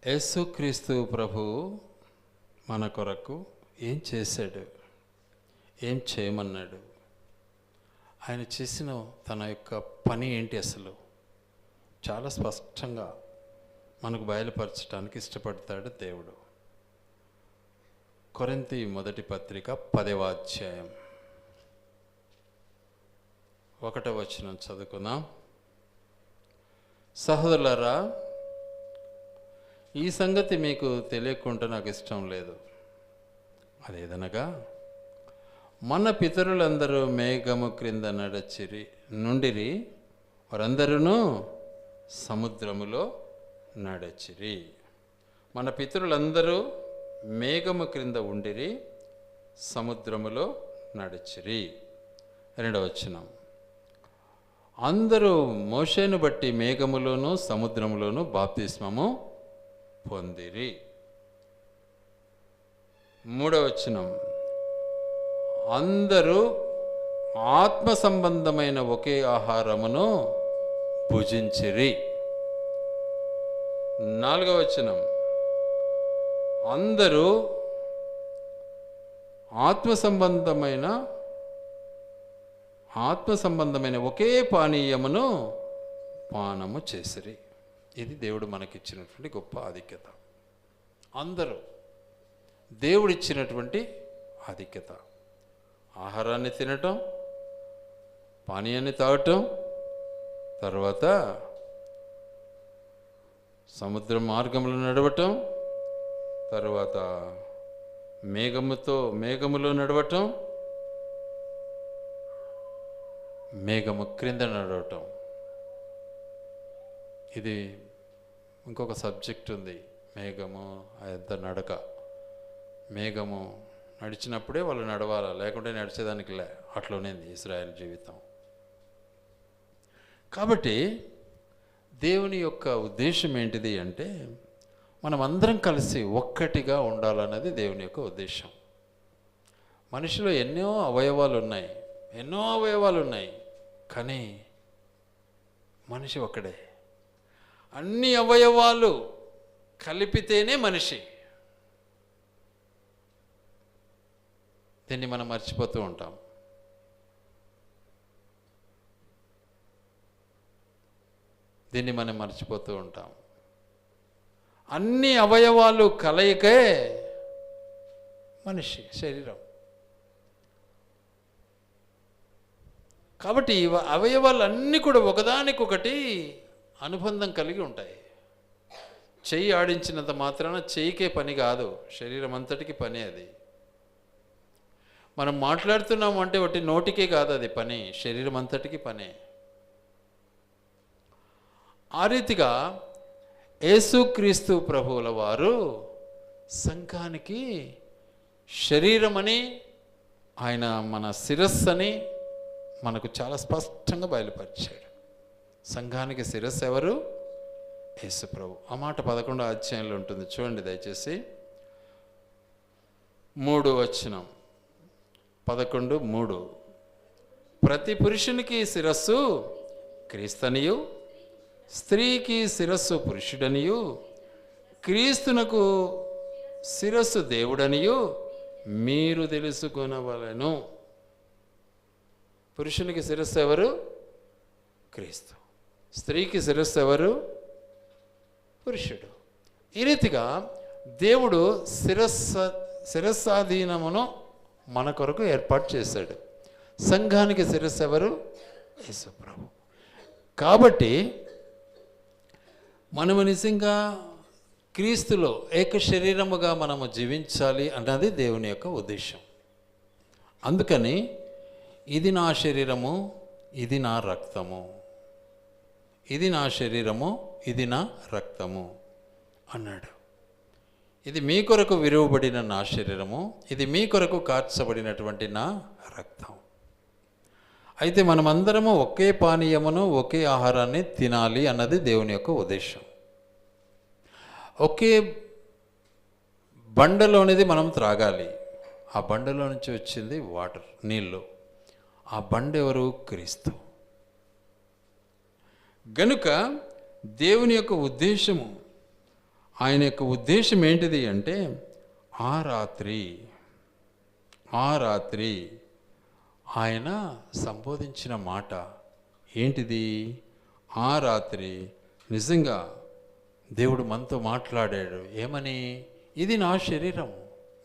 యేసుక్రీస్తు ప్రభు మన కొరకు ఏం చేశాడు, ఏం చేయమన్నాడు, ఆయన చేసిన తన యొక్క పని ఏంటి అసలు చాలా స్పష్టంగా మనకు బయలుపరచడానికి ఇష్టపడతాడు దేవుడు. కొరింథీ మొదటి పత్రిక 10వ అధ్యాయం 1వ వచనం చదువుకుందాం. సహోదరులారా, ఈ సంగతి మీకు తెలియకుండా నాకు ఇష్టం లేదు. అదేదనగా మన పితరులందరూ మేఘము క్రింద నుండిరి, వారందరూ సముద్రములో నడచిరి. మన పితరులందరూ మేఘము క్రింద ఉండిరి, సముద్రములో నడిచిరి. 2వ వచనం, అందరూ మోషేను బట్టి మేఘములోను సముద్రములోను బాప్తిస్మము పొందిరి. 3వ వచనం, అందరూ ఆత్మ సంబంధమైన ఒకే ఆహారమును భుజించిరి. 4వ వచనం, అందరూ ఆత్మ సంబంధమైన ఒకే పానీయమును పానము చేసిరి. ఇది దేవుడు మనకిచ్చినటువంటి గొప్ప ఆధిక్యత. అందరూ దేవుడిచ్చినటువంటి ఆధిక్యత. ఆహారాన్ని తినటం, పానీయాన్ని తాగటం, తర్వాత సముద్ర మార్గంలో నడవటం, తర్వాత మేఘములో నడవటం, మేఘము క్రింద నడవటం. ఇది ఇంకొక సబ్జెక్ట్ ఉంది, మేఘము అంత నడక. మేఘము నడిచినప్పుడే వాళ్ళు నడవాలా, లేకుంటే నడిచేదానికి అట్లనేది ఇశ్రాయేల్ జీవితం. కాబట్టి దేవుని యొక్క ఉద్దేశం ఏంటిది అంటే, మనం అందరం కలిసి ఒక్కటిగా ఉండాలన్నది దేవుని యొక్క ఉద్దేశం. మనిషిలో ఎన్నో అవయవాలు ఉన్నాయి, కానీ మనిషి ఒక్కడే. అన్ని అవయవాలు కలిపితేనే మనిషి. దీన్ని మనం మర్చిపోతూ ఉంటాం. అన్ని అవయవాలు కలయికే మనిషి శరీరం. కాబట్టి అవయవాలన్నీ కూడా ఒకదానికొకటి అనుబంధం కలిగి ఉంటాయి. చెయ్యి ఆడించినంత మాత్రాన చెయ్యికే పని కాదు, శరీరం అంతటికి పని. అది మనం మాట్లాడుతున్నాము అంటే ఒకటి నోటికే కాదు అది పని, శరీరం అంతటికి పనే. ఆ రీతిగా యేసుక్రీస్తు ప్రభువుల వారు సంఘానికి శరీరమని, ఆయన మన శిరస్సు అని మనకు చాలా స్పష్టంగా బయలుపరిచాడు. సంఘానికి శిరస్సు ఎవరు? యేసు ప్రభు. ఆ మాట 11వ అధ్యాయంలో ఉంటుంది, చూడండి దయచేసి. 3వ వచనం, 11:3, ప్రతి పురుషునికి శిరస్సు క్రీస్తనియు, స్త్రీకి శిరస్సు పురుషుడనియు, క్రీస్తునకు శిరస్సు దేవుడనియు మీరు తెలుసుకొనవలెను. పురుషునికి శిరస్సు ఎవరు? క్రీస్తు. స్త్రీకి శిరస్సు ఎవరు? పురుషుడు. ఈ రీతిగా దేవుడు శిరస్సాధీనమును మన కొరకు ఏర్పాటు చేశాడు. సంఘానికి శిరస్సు ఎవరు? యేసు ప్రభు. కాబట్టి మనము నిజంగా క్రీస్తులో ఏక శరీరముగా మనము జీవించాలి అన్నది దేవుని యొక్క ఉద్దేశం. అందుకని ఇది నా శరీరము, ఇది నా రక్తము, ఇది నా శరీరము, ఇది నా రక్తము అన్నాడు. ఇది మీ కొరకు విరువబడిన నా శరీరము, ఇది మీ కొరకు కార్చబడినటువంటి నా రక్తం. అయితే మనమందరము ఒకే పానీయమును, ఒకే ఆహారాన్ని తినాలి అన్నది దేవుని యొక్క ఉద్దేశం. ఒకే బండలోనిది మనం త్రాగాలి. ఆ బండలో నుంచి వచ్చింది వాటర్, నీళ్ళు. ఆ బండ ఎవరు? క్రీస్తు. గనుక దేవుని యొక్క ఉద్దేశము ఆయన యొక్క ఉద్దేశం ఏంటిది అంటే ఆ రాత్రి ఆయన సంబోధించిన మాట ఏంటిది? ఆ రాత్రి నిజంగా దేవుడు మనతో మాట్లాడాడు. ఏమని? ఇది నా శరీరం,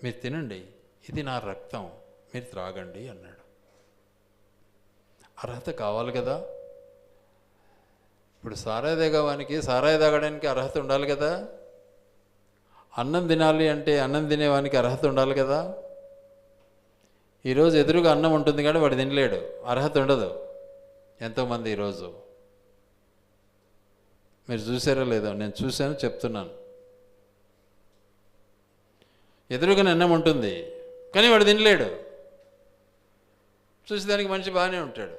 మీరు తినండి, ఇది నా రక్తం, మీరు త్రాగండి అన్నాడు. అర్హత కావాలి కదా. ఇప్పుడు సారాయి తాగడానికి అర్హత ఉండాలి కదా. అన్నం తినాలి అంటే అన్నం తినేవానికి అర్హత ఉండాలి కదా. ఈరోజు ఎదురుగా అన్నం ఉంటుంది కానీ వాడు తినలేడు, అర్హత ఉండదు. ఎంతోమంది ఈరోజు మీరు చూసారో లేదో, నేను చూశాను, చెప్తున్నాను. ఎదురుగానే అన్నం ఉంటుంది కానీ వాడు తినలేడు. చూసేదానికి మనిషి బాగానే ఉంటాడు,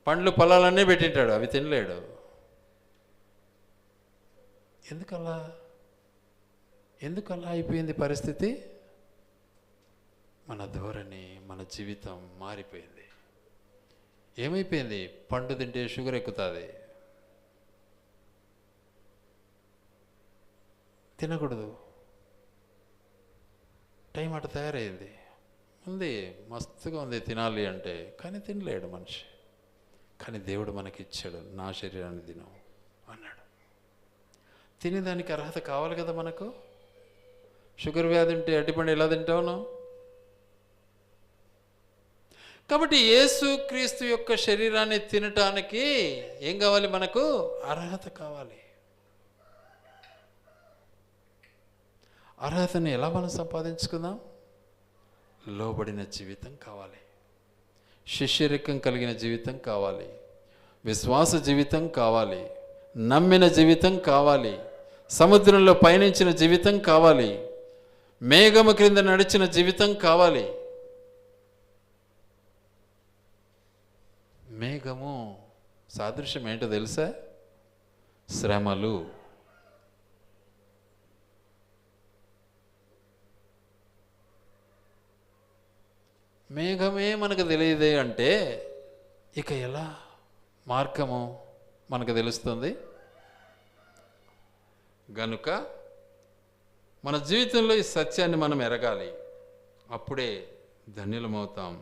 పండ్లు పొలాలన్నీ పెట్టింటాడు, అవి తినలేడు. ఎందుకలా అయిపోయింది పరిస్థితి? మన ధోరణి, మన జీవితం మారిపోయింది. ఏమైపోయింది? పండు తింటే షుగర్ ఎక్కుతుంది, తినకూడదు. టైం అటు తయారైంది, ఉంది, మస్తుగా ఉంది తినాలి అంటే, కానీ తినలేడు మనిషి. కానీ దేవుడు మనకి ఇచ్చాడు, నా శరీరాన్ని తిను అన్నాడు. తినేదానికి అర్హత కావాలి కదా మనకు. షుగర్ వ్యాధి ఉంటే అడ్డిపండు ఎలా తింటావును? కాబట్టి యేసుక్రీస్తు యొక్క శరీరాన్ని తినటానికి ఏం కావాలి? మనకు అర్హత కావాలి. అర్హతని ఎలా మనం సంపాదించుకుందాం? లోబడిన జీవితం కావాలి, శిష్యరికం కలిగిన జీవితం కావాలి, విశ్వాస జీవితం కావాలి, నమ్మిన జీవితం కావాలి, సముద్రంలో పయనించిన జీవితం కావాలి, మేఘము క్రింద నడిచిన జీవితం కావాలి. మేఘము సాదృశ్యం ఏంటో తెలుసా? శ్రమలు. మేఘమే మనకు తెలియదే అంటే ఇక ఎలా మార్గము మనకు తెలుస్తుంది? గనుక మన జీవితంలో ఈ సత్యాన్ని మనం ఎరగాలి. అప్పుడే ధన్యులమవుతాం,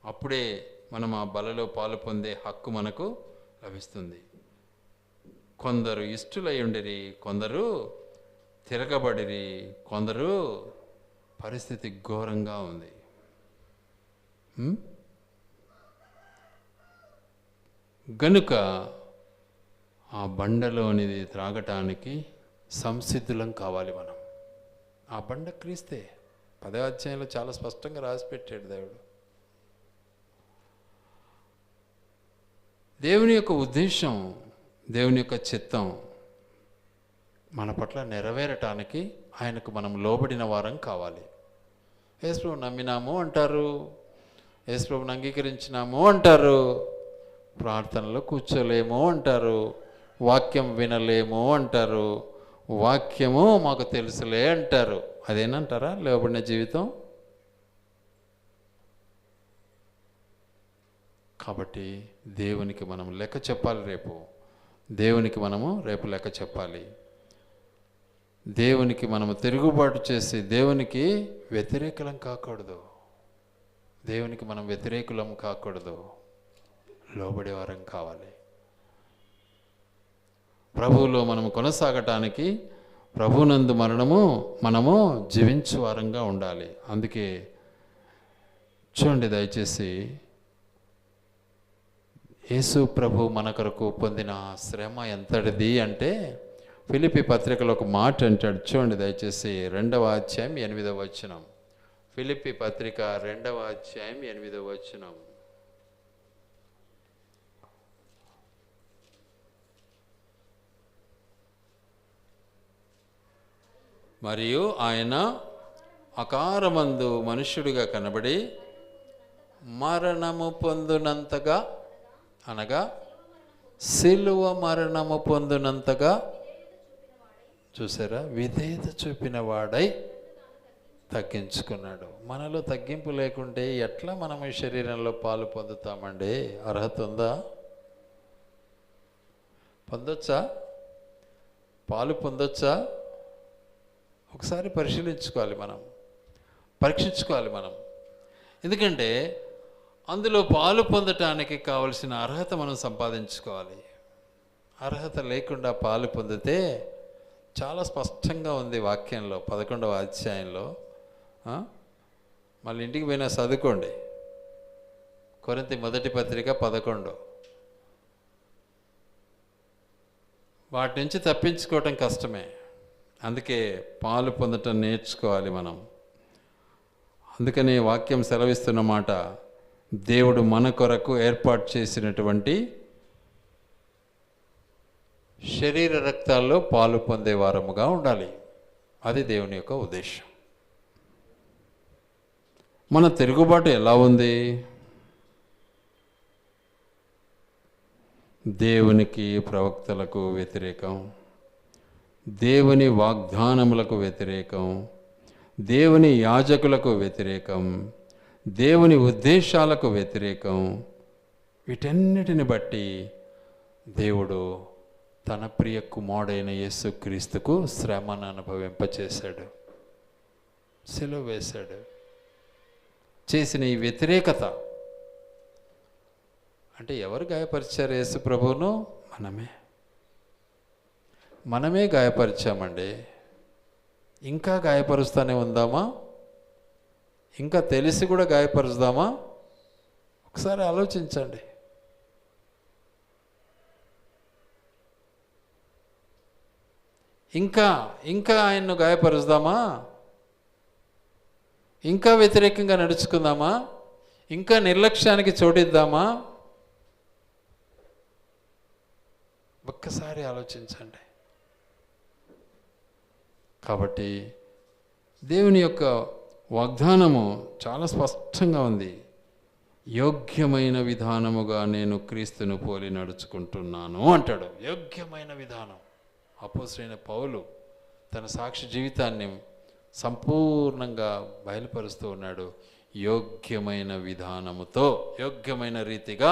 అప్పుడే మనం ఆ బలలో పాలు పొందే హక్కు మనకు లభిస్తుంది. కొందరు ఇష్టులై ఉండిరి, కొందరు తిరగబడిరి, కొందరు పరిస్థితి ఘోరంగా ఉంది. గనుక ఆ బండలోనిది త్రాగటానికి సంసిద్ధులం కావాలి మనం. ఆ బండ క్రీస్తే. 10వ అధ్యాయంలో చాలా స్పష్టంగా రాసిపెట్టాడు దేవుడు. దేవుని యొక్క ఉద్దేశం, దేవుని యొక్క చిత్తం మన పట్ల నెరవేరటానికి ఆయనకు మనం లోబడిన వారం కావాలి. యేసుప్రభుని నమ్మినాము అంటారు, యేసుప్రభుని అంగీకరించినాము అంటారు, ప్రార్థనలో కూర్చోలేము అంటారు, వాక్యం వినలేము అంటారు, వాక్యము మాకు తెలుసులే అంటారు. అదేనంటారా లోబడిన జీవితం? కాబట్టి దేవునికి మనం లెక్క చెప్పాలి. దేవునికి మనము రేపు లెక్క చెప్పాలి. దేవునికి మనము తిరుగుబాటు చేసి దేవునికి వ్యతిరేకులం కాకూడదు. దేవునికి మనం వ్యతిరేకులం కాకూడదు, లోబడేవారం కావాలి. ప్రభువులో మనము కొనసాగటానికి ప్రభునందు మనము జీవించు వారంగా ఉండాలి. అందుకే చూడండి దయచేసి, యేసు ప్రభు మన కొరకు పొందిన శ్రమ ఎంతటిది అంటే, ఫిలిప్పీ పత్రికలో ఒక మాట అంటాడు. చూడండి దయచేసి, 2వ అధ్యాయం 8వ వచనం. ఫిలిప్పీ పత్రిక 2వ అధ్యాయం 8వ వచనం. మరియు ఆయన అకారమందు మనుష్యుడిగా కనబడి మరణము పొందునంతగా, అనగా సిలువ మరణము పొందునంతగా, చూసారా, విధేయత చూపిన వాడై తగ్గించుకున్నాడు. మనలో తగ్గింపు లేకుంటే ఎట్లా మనం ఈ శరీరంలో పాలు పొందుతామండి? అర్హత ఉందా? పొందొచ్చా? పాలు పొందొచ్చా? ఒకసారి పరిశీలించుకోవాలి, మనం పరీక్షించుకోవాలి మనం. ఎందుకంటే అందులో పాలు పొందటానికి కావలసిన అర్హత మనం సంపాదించుకోవాలి. అర్హత లేకుండా పాలు పొందితే చాలా స్పష్టంగా ఉంది వాక్యంలో 11వ అధ్యాయంలో. మళ్ళీ ఇంటికి పోయినా చదువుకోండి, కొరింథీ మొదటి పత్రిక 11. వాటి నుంచి తప్పించుకోవటం కష్టమే, అందుకే పాలు పొందటం నేర్చుకోవాలి మనం. అందుకని వాక్యం సెలవిస్తున్న మాట, దేవుడు మన కొరకు ఏర్పాటు చేసినటువంటి శరీర రక్తాల్లో పాలు పొందే వారముగా ఉండాలి. అది దేవుని యొక్క ఉద్దేశం. మన తిరుగుబాటు ఎలా ఉంది? దేవునికి, ప్రవక్తలకు వ్యతిరేకం, దేవుని వాగ్దానములకు వ్యతిరేకం, దేవుని యాజకులకు వ్యతిరేకం, దేవుని ఉద్దేశాలకు వ్యతిరేకం. వీటన్నిటిని బట్టి దేవుడు తన ప్రియ కుమారుడైన యేసుక్రీస్తుకు శ్రమను అనుభవింపచేశాడు, సిలువ వేశాడు. చేసిన ఈ వ్యతిరేకత అంటే ఎవరు గాయపరిచారు యేసు ప్రభువును? మనమే గాయపరిచామండి. ఇంకా గాయపరుస్తూనే ఉందామా? ఇంకా తెలిసి కూడా గాయపరుస్తామా? ఒకసారి ఆలోచించండి. ఇంకా ఆయన్ను గాయపరుస్తామా? ఇంకా వ్యతిరేకంగా నడుచుకుందామా? ఇంకా నిర్లక్ష్యానికి చోటిద్దామా? ఒక్కసారి ఆలోచించండి. కాబట్టి దేవుని యొక్క వాగ్దానము చాలా స్పష్టంగా ఉంది. యోగ్యమైన విధానముగా నేను క్రీస్తును పోలి నడుచుకుంటున్నాను అంటాడు. యోగ్యమైన విధానం. అపోస్తలుడైన పౌలు తన సాక్షి జీవితాన్ని సంపూర్ణంగా బయలుపరుస్తూ ఉన్నాడు. యోగ్యమైన విధానముతో, యోగ్యమైన రీతిగా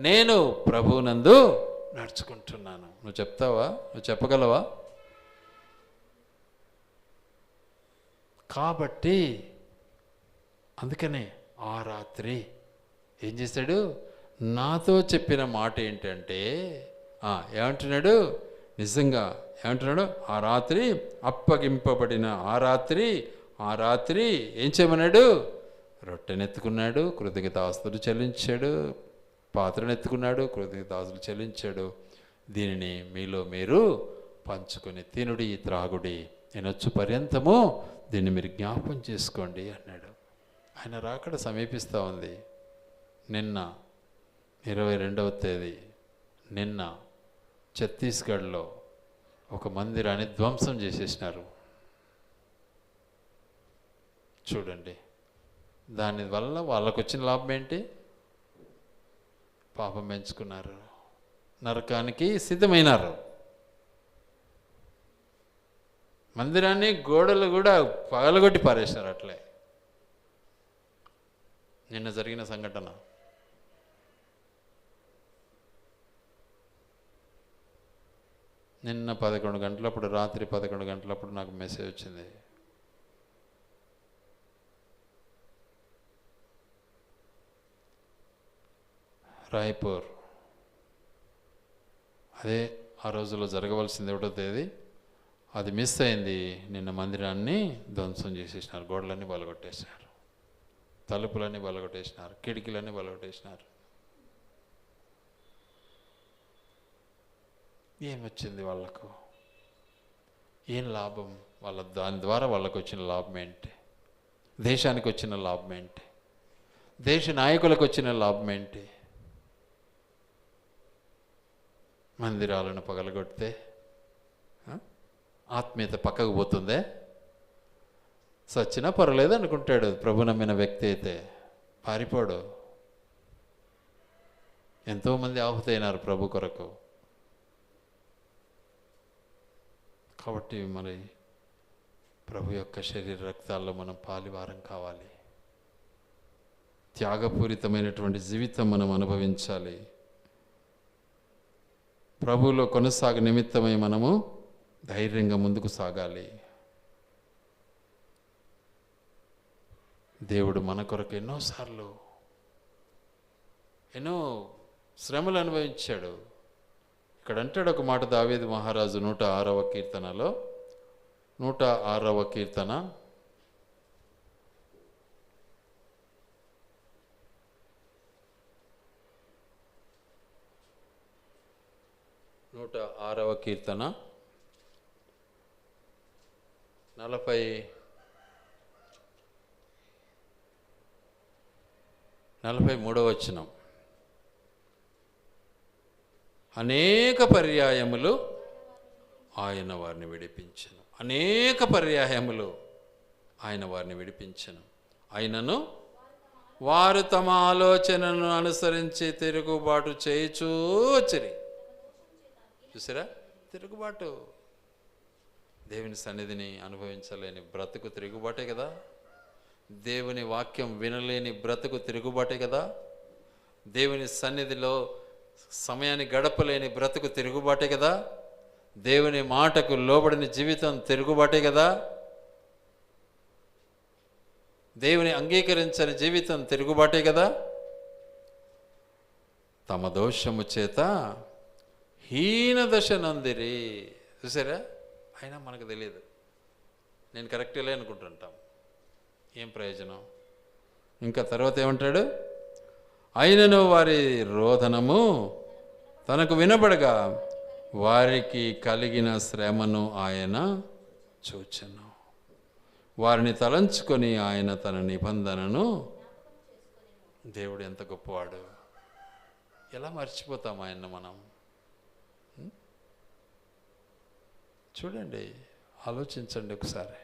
నేను ప్రభువునందు నడుచుకుంటున్నాను. నువ్వు చెప్తావా? నువ్వు చెప్పగలవా? కాబట్టి అందుకనే ఆ రాత్రి ఏం చేశాడు? నాతో చెప్పిన మాట ఏంటంటే, ఏమంటున్నాడు? నిజంగా ఏమంటున్నాడు? ఆ రాత్రి అప్పగింపబడిన ఆ రాత్రి ఏం చేయమన్నాడు? రొట్టెనెత్తుకున్నాడు, కృతజ్ఞతాస్తులు చెల్లించాడు. పాత్రనెత్తుకున్నాడు, కృతజ్ఞతాస్తులు చెల్లించాడు. దీనిని మీలో మీరు పంచుకొని తినుడి, త్రాగుడి, నేనొచ్చు పర్యంతము దీన్ని మీరు జ్ఞాపం చేసుకోండి అన్నాడు. ఆయన రాకడ సమీపిస్తూ ఉంది. నిన్న 22వ తేదీ నిన్న ఛత్తీస్గఢ్లో ఒక మందిరాన్ని ధ్వంసం చేసేసినారు. చూడండి, దానివల్ల వాళ్ళకు వచ్చిన లాభం ఏంటి? పాపం పెంచుకున్నారు, నరకానికి సిద్ధమైనారు. మందిరాన్ని గోడలు కూడా పగలగొట్టి పారేసినారు. అట్లే నిన్న జరిగిన సంఘటన. నిన్న 11 గంటలప్పుడు, రాత్రి 11 గంటలప్పుడు నాకు మెసేజ్ వచ్చింది. రాయ్పూర్, అదే ఆ రోజుల్లో జరగవలసింది 1వ తేదీ, అది మిస్ అయింది. నిన్న మందిరాన్ని ధ్వంసం చేసేసినారు. గోడలన్నీ బలగొట్టేసినారు, తలుపులన్నీ బలగొట్టేసినారు, కిటికీలన్నీ బలగొట్టేసినారు. ఏమొచ్చింది వాళ్ళకు? ఏం లాభం? దాని ద్వారా వాళ్ళకు వచ్చిన లాభం ఏంటి? దేశానికి వచ్చిన లాభం ఏంటి? దేశ నాయకులకు వచ్చిన లాభం ఏంటి? మందిరాలను పగలగొడితే ఆత్మీయత పక్కకు పోతుందే? సచ్చినా పర్వాలేదు అనుకుంటాడు ప్రభు నమ్మిన వ్యక్తి అయితే, పారిపోడు. ఎంతోమంది ఆహుతైనారు ప్రభు కొరకు. కాబట్టి మరి ప్రభు యొక్క శరీర రక్తాల్లో మనం పాలివారం కావాలి. త్యాగపూరితమైనటువంటి జీవితం మనం అనుభవించాలి. ప్రభువులో కొనసాగ నిమిత్తమై మనము ధైర్యంగా ముందుకు సాగాలి. దేవుడు మన కొరకు ఎన్నో శ్రమలు అనుభవించాడు. ఇక్కడ అంటాడు ఒక మాట దావీదు మహారాజు 106వ కీర్తనలో, 106వ కీర్తన 106వ కీర్తన 43వ వచనం. అనేక పర్యాయములు ఆయన వారిని విడిపించెను. అనేక పర్యాయములు ఆయన వారిని విడిపించెను. అయినను వారు తమ ఆలోచనను అనుసరించి తిరుగుబాటు చేయుచూ వచ్చిరి. చూసారా, తిరుగుబాటు. దేవుని సన్నిధిని అనుభవించలేని బ్రతుకు తిరుగుబాటే కదా. దేవుని వాక్యం వినలేని బ్రతుకు తిరుగుబాటే కదా. దేవుని సన్నిధిలో సమయాన్ని గడపలేని బ్రతుకు తిరుగుబాటే కదా. దేవుని మాటకు లోబడిన జీవితం తిరుగుబాటే కదా. దేవుని అంగీకరించని జీవితం తిరుగుబాటే కదా. తమ దోషము చేత హీన దశ నందిరి. చూసారా, అయినా మనకు తెలియదు. నేను కరెక్ట్లే అనుకుంటుంటాం. ఏం ప్రయోజనం? ఇంకా తర్వాత ఏమంటాడు? అయినను వారి రోదనము తనకు వినబడగా వారికి కలిగిన శ్రమను ఆయన చూచెను. వారిని తలంచుకొని ఆయన తన నిబంధనను, దేవుడు ఎంత గొప్పవాడు, ఎలా మర్చిపోతాం ఆయన్ను మనం? చూడండి, ఆలోచించండి ఒకసారి.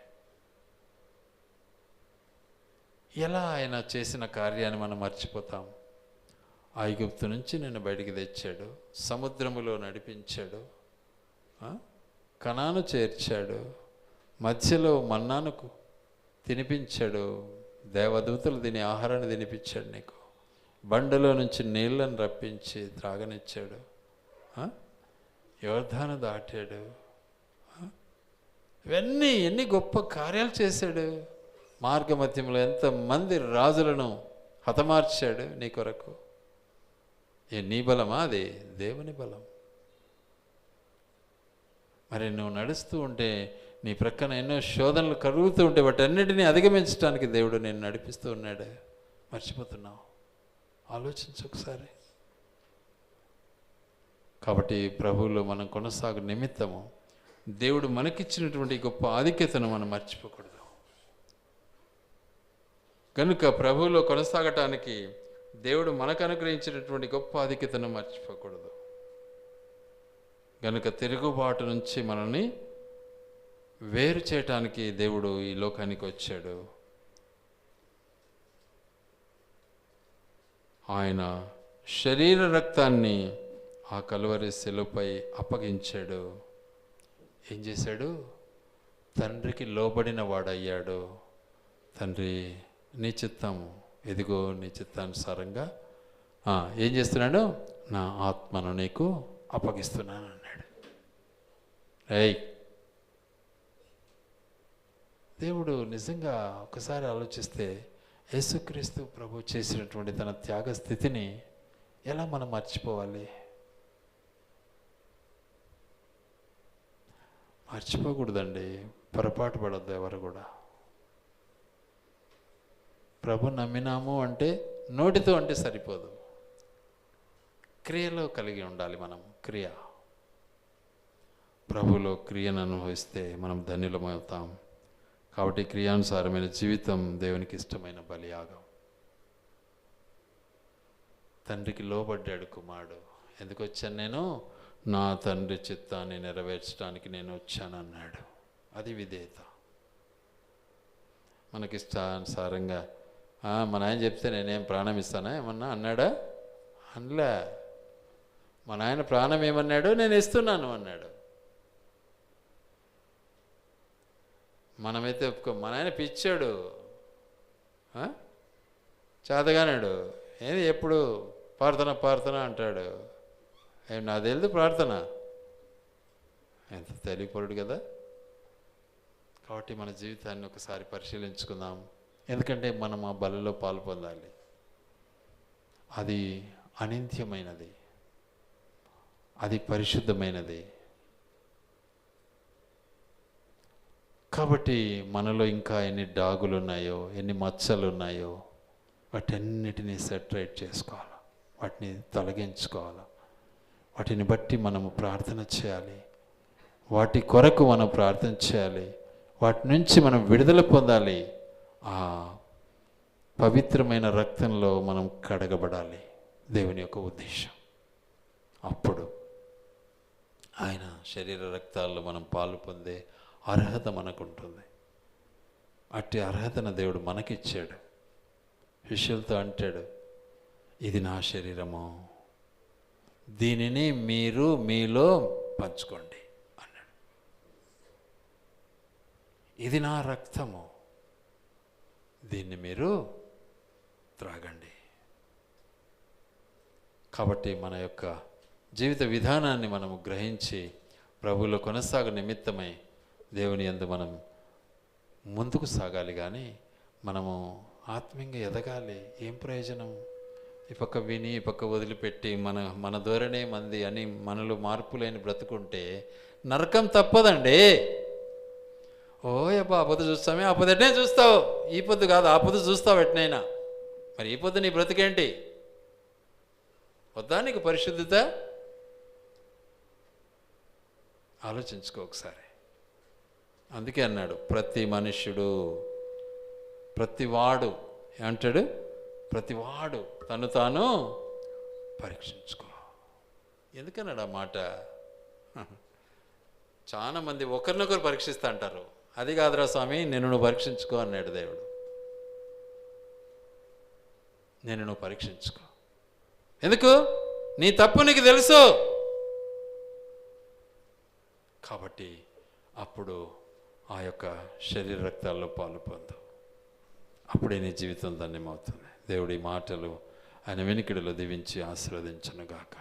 ఎలా ఆయన చేసిన కార్యాన్ని మనం మర్చిపోతాం? ఐగుప్తు నుంచి నిన్ను బయటికి తెచ్చాడు, సముద్రములో నడిపించాడు, కనాను చేర్చాడు, మధ్యలో మన్నాను తినిపించాడు, దేవదూతలు తిని ఆహారాన్ని తినిపించాడు, నీకు బండలో నుంచి నీళ్లను రప్పించి త్రాగనిచ్చాడు, యోర్దాను దాటాడు. ఇవన్నీ ఎన్ని గొప్ప కార్యాలు చేశాడు. మార్గమధ్యంలో ఎంతమంది రాజులను హతమార్చాడు నీ కొరకు. నీ బలమా? అది దేవుని బలం. మరి నువ్వు నడుస్తూ ఉంటే నీ ప్రక్కన ఎన్నో శోధనలు కలుగుతూ ఉంటే వాటన్నిటినీ అధిగమించడానికి దేవుడు నేను నడిపిస్తూ ఉన్నాడు. మర్చిపోతున్నావు. ఆలోచించు ఒకసారి. కాబట్టి ప్రభువులో మనం కొనసాగు నిమిత్తము దేవుడు మనకిచ్చినటువంటి గొప్ప ఆధిక్యతను మనం మర్చిపోకూడదు. కనుక ప్రభువులో కొనసాగటానికి దేవుడు మనకు అనుగ్రహించినటువంటి గొప్ప ఆధిక్యతను మర్చిపోకూడదు. కనుక తిరుగుబాటు నుంచి మనల్ని వేరు చేయటానికి దేవుడు ఈ లోకానికి వచ్చాడు. ఆయన శరీర రక్తాన్ని ఆ కలువరి శిలువపై అప్పగించాడు. ఏం చేశాడు? తండ్రికి లోబడిన వాడయ్యాడు. తండ్రి, నీ చిత్తం ఎదిగో, నీ చిత్తానుసారంగా ఏం చేస్తున్నాడు? నా ఆత్మను నీకు అప్పగిస్తున్నాను అన్నాడు. దేవుడు నిజంగా ఒకసారి ఆలోచిస్తే యేసుక్రీస్తు ప్రభు చేసినటువంటి తన త్యాగ స్థితిని ఎలా మనం మర్చిపోవాలి? మర్చిపోకూడదండి. పొరపాటు పడద్దు ఎవరు కూడా. ప్రభు నమ్మినాము అంటే నోటితో అంటే సరిపోదు, క్రియలో కలిగి ఉండాలి మనం. క్రియ, ప్రభులో క్రియను అనుభవిస్తే మనం ధన్యులమవుతాం. కాబట్టి క్రియానుసారమైన జీవితం దేవునికి ఇష్టమైన బలియాగం. తండ్రికి లోబడ్డాడు కుమారుడు. ఎందుకు వచ్చాను? నేను నా తండ్రి చిత్తాన్ని నెరవేర్చడానికి నేను వచ్చాను అన్నాడు. అది విధేయత. మనకిష్టానుసారంగా మా నాయన చెప్తే నేనేం ప్రాణం ఇస్తానా ఏమన్నా అన్నాడా? అనలే. మా నాయన ప్రాణం ఏమన్నాడు? నేను ఇస్తున్నాను అన్నాడు. మనమైతే ఒప్పుకో. మా నాయన పిచ్చాడు, చేతగానాడు, ఏది ఎప్పుడు ప్రార్థన అంటాడు. నాకు తెలియదు ప్రార్థన. ఎంత తెలియపరుడు కదా. కాబట్టి మన జీవితాన్ని ఒకసారి పరిశీలించుకుందాం. ఎందుకంటే మనం ఆ బలిలో పాలు పొందాలి. అది అనిత్యమైనది, అది పరిశుద్ధమైనది. కాబట్టి మనలో ఇంకా ఎన్ని డాగులు ఉన్నాయో, ఎన్ని మచ్చలు ఉన్నాయో వాటన్నిటినీ సెటరేట్ చేసుకోవాలి, వాటిని తొలగించుకోవాలి. వాటిని బట్టి మనము ప్రార్థన చేయాలి, వాటి కొరకు మనం ప్రార్థన చేయాలి, వాటి నుంచి మనం విడుదల పొందాలి. ఆ పవిత్రమైన రక్తంలో మనం కడగబడాలి, దేవుని యొక్క ఉద్దేశం. అప్పుడు ఆయన శరీర రక్తాల్లో మనం పాలు పొందే అర్హత మనకు ఉంటుంది. అట్టి అర్హతను దేవుడు మనకిచ్చాడు. శిష్యులతో అంటాడు, ఇది నా శరీరము, దీనిని మీరు మీలో పంచుకోండి అన్నాడు. ఇది నా రక్తము, దీన్ని మీరు త్రాగండి. కాబట్టి మన యొక్క జీవిత విధానాన్ని మనము గ్రహించి ప్రభువులో కొనసాగ నిమిత్తమై దేవుని యందు మనం ముందుకు సాగాలి. కానీ మనము ఆత్మీయంగా ఎదగాలి. ఏం ప్రయోజనం? ఈ పక్క విని ఈ పక్క వదిలిపెట్టి మన ధోరణే మంది అని మనలో మార్పు లేని బ్రతుకుంటే నరకం తప్పదండి. ఓ అబ్బా ఆ పొద్దు చూస్తామే, ఆ పొద్దు ఎట్నే చూస్తావు, ఈ పొద్దు కాదు ఆ పొద్దు చూస్తావు ఎట్నైనా. మరి ఈ పొద్దు నీ బ్రతికేంటి? వద్దా నీకు పరిశుద్ధత? ఆలోచించుకో ఒకసారి. అందుకే అన్నాడు, ప్రతి మనుష్యుడు, ప్రతివాడు ఏమంటాడు? ప్రతివాడు తను తాను పరీక్షించుకో. ఎందుకన్నాడు ఆ మాట? చాలా మంది ఒకరినొకరు పరీక్షిస్తూ అంటారు. అది కాదురా స్వామి, నువ్వు పరీక్షించుకో అన్నాడు దేవుడు. నువ్వు పరీక్షించుకో. ఎందుకు? నీ తప్పు నీకు తెలుసు కాబట్టి. అప్పుడు ఆ యొక్క శరీర రక్తాల్లో పాలు పొందు. అప్పుడే నీ జీవితం ధన్యమవుతుంది. దేవుడి మాటలు ఆయన వెనుకడిలో దీవించి ఆశీర్వదించునుగాక.